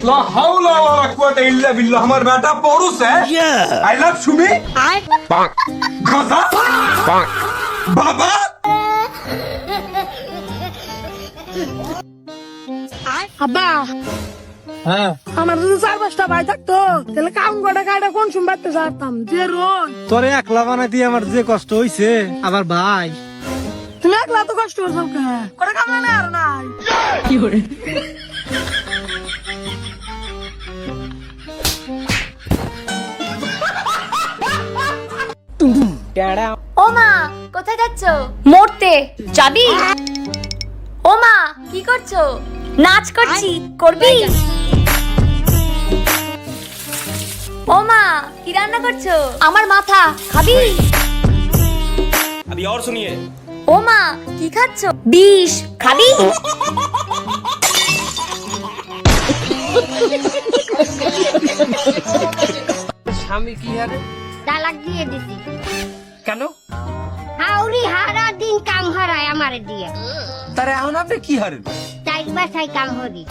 লা হাওলা ওয়ালা কুওয়াতা ইল্লা বিল্লাহ আমার বেটা পরুস আই লাভ সুমি গাজা বাবা আব্বা হ্যাঁ আমার যদি 4-5টা ভাই থাকতো তাহলে কাম করে গাড়ি কোন শুনবাতে যাতাম যে রোজ তোরে একলা বানাইতে আমার যে কষ্ট হইছে আবার ভাই তুমি একলা তো কষ্ট করছো করে কাম না আর নাই কি করে ও মা কোথায় যাচ্ছ? মরতে যাবি? ও মা কি করছো? নাচ করছি, করবি? ও মা কি রান্না করছো? আমার মাথা খাবি? अभी और सुनिए ও মা কি খাচ্ছো? বিষ খাবি? স্বামী কি হারে তালাক দিয়ে দিছি। কেন হাউরি হারা দিন কাম হারায় আমারে দিয়ে। তারে এখন আপনি কি হারেন চাই বাসায় কাম হরি।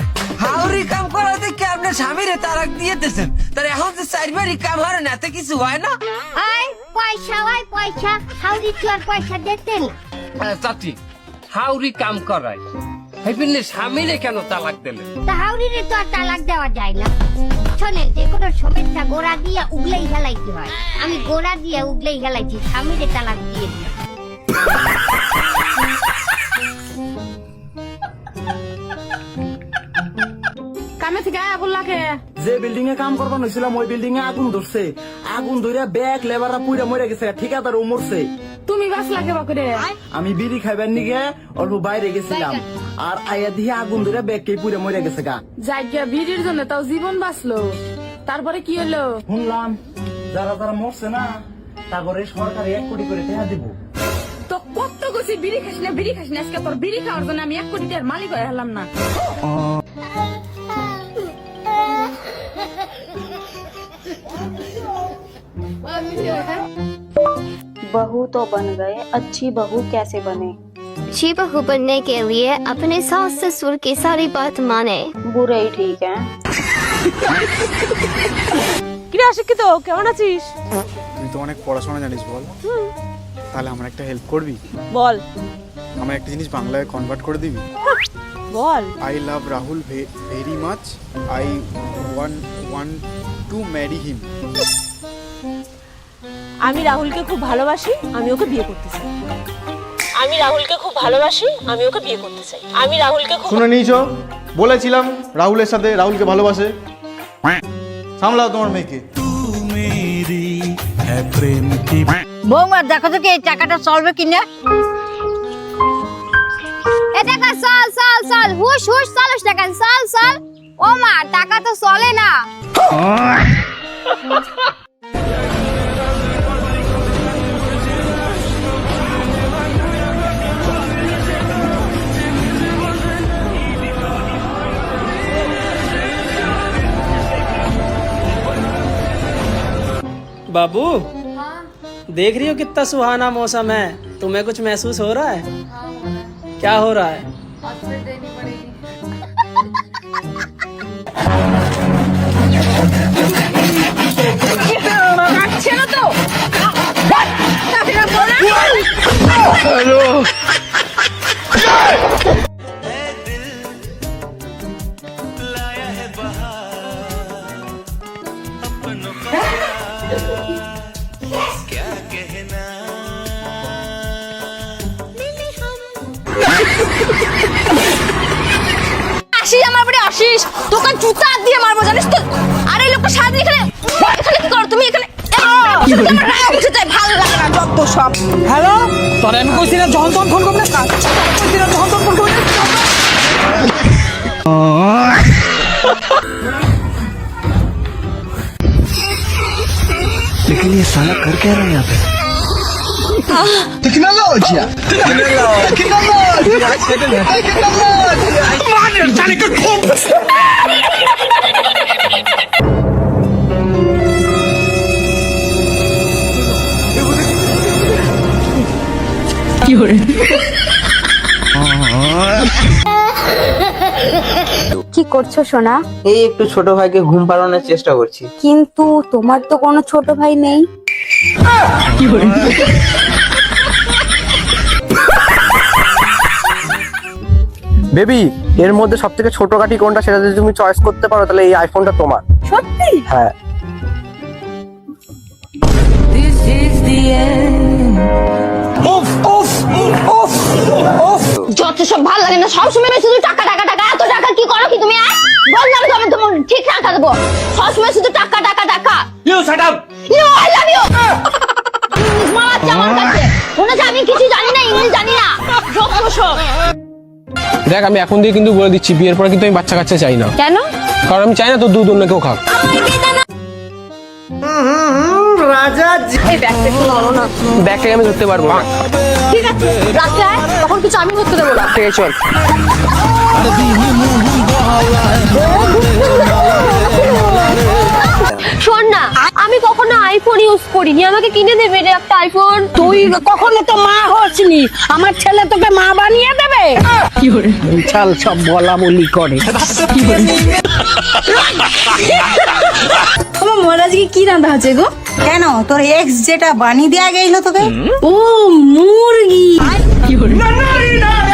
হাউরি কাম করাতে কি আপনি স্বামীরে তারাক দিয়েতেছেন তার এখন যে চারবারই কাম হারেন এতে কিছু হয় না আয় পয়সা হয় পয়সা, হাউরি তো আর পয়সা দিতেন। চাচি হাউরি কাম করায় হেপিনে স্বামীরে কেন তালাক দিলেন? তা হাউরিরে তো আর তালাক দেওয়া যায় না। শোনেন যে কোনো সমস্যা গোড়া দিয়ে উগলেই হেলাইতে হয়। আমি গোড়া দিয়ে উগলেই হেলাইছি, স্বামীরে তালাক দিয়ে দিই। কামে থেকে বললাকে যে বিল্ডিং এ কাম করবার হয়েছিলাম ওই বিল্ডিং এ আগুন ধরছে, আগুন ধরে ব্যাগ লেবাররা পুইরা মরে গেছে, ঠিকাদার ও মরছে। তুমি বাস লাগে বাকরে আমি বিড়ি খাইবার নিগে অল্প বাইরে গেছিলাম আর আয়া দিয়ে আগুন ধরে ব্যাগ কে পুইরা মরে গেছে গা। জায়গা ভিড়ের জন্য তাও জীবন বাঁচলো, তারপরে কি হলো? শুনলাম যারা যারা মরছে না তারপরে সরকার 1 কোটি করে টাকা দিব। তো কত গেছি বিড়ি খাস না বিড়ি খাস না, আজকে তোর বিড়ি খাওয়ার জন্য আমি 1 কোটি টাকার মালিক হয়ে হলাম না। बहू तो बन गए, अच्छी बहू कैसे बने? अच्छी बहू बनने के लिए अपने सास ससुर की सारी बात माने। बुरे ही ठीक है। কিরে আশিকি তো কেমন আছিস? তুই তো অনেক পড়াশোনা জানিস বল, তাহলে আমার একটা হেল্প করবি? বল। আমার একটা জিনিস বাংলায় কনভার্ট করে দিবি? বল। I love Rahul very much, I want to marry him. আমি রাহুলকে খুব ভালোবাসি, আমি ওকে বিয়ে করতে চাই। আমি রাহুলকে খুব ভালোবাসি, আমি ওকে বিয়ে করতে চাই। আমি রাহুলকে খুব শুনে নিয়েছো? বলেছিলাম রাহুলের সাথে, রাহুলকে ভালোবাসে। সামলাও তোমার মেয়েকে। বৌমা দেখো তো কি এই টাকাটা চলবে কিনা। এ টাকা চল চল চল, হুশ হুশ চলস টাকা চল চল। ও মা টাকা তো চলে না। बाबू देख रही हो कितना सुहाना मौसम है, तुम्हें कुछ महसूस हो रहा है? क्या हो रहा है? আসিস আমার বাড়ি আসিস, তোকে জুতা দিয়ে মারবো জানিস তো। আর এই লোকটা সারাদিন এখানে এখানে কি করো তুমি? এখানে আমার রাগ উঠে যায়, ভালো লাগে না যত সব। হ্যালো, তোরে আমি কইছি না যখন তখন ফোন করবি না, কইছি না যখন তখন ফোন করবি না। लेकिन ये साला कर क्या रहा है यहाँ पे? टेक्नोलॉजी কি করছো সোনা? এই একটু ছোট ভাইকে ঘুম পাড়ানোর চেষ্টা করছি। কিন্তু তোমার তো কোনো ছোট ভাই নেই। বেবি, এর মধ্যে সব থেকে ছোট কাঠি কোনটা সেটা যদি তুমি চয়েস করতে পারো তাহলে এই আইফোনটা তোমার। সত্যি? হ্যাঁ। যত সব ভালো লাগে না, সবসময় শুধু টাকা টাকা টাকা। এত টাকা কি করো কি তুমি? বললাম তো আমি তোমার ঠিক টাকা দেবো, সবসময় শুধু টাকা টাকা টাকা। You shut up! You I love you. English মারাচ্ছে আমার কাছে, মনে হচ্ছে আমি কিছু জানি না, ইংলিশ জানি না। যত সব। দেখ, আমি এখন দিয়ে কিন্তু বলে দিচ্ছি, বিয়ের পরে কিন্তু আমি বাচ্চা কাচ্চা চাই না। কেন? কারণ আমি চাই না তোর দুধ অন্য কেউ খাক। এই ব্যাগটা একটু নড়ো না। ব্যাগটাকে আমি ধরতে পারবো না। ঠিক আছে, রাখতে আয়, তখন কিছু আমি করতে দেবো না। ঠিক আছে, চল। শোন না, আমি কখনো আইফোন ইউজ করিনি, আমাকে কিনে দেবে রে একটা আইফোন। তুই কখনো তো মা হসনি, আমার ছেলে তোকে মা বানিয়ে দেবে। চাল সব বলা বলি করে। আমার মহারাজকে কি রান্না হচ্ছে গো? কেন, তোর এক্স যেটা বানিয়ে দেয়া গেল তোকে? ও মুরগি। না, না, না, না,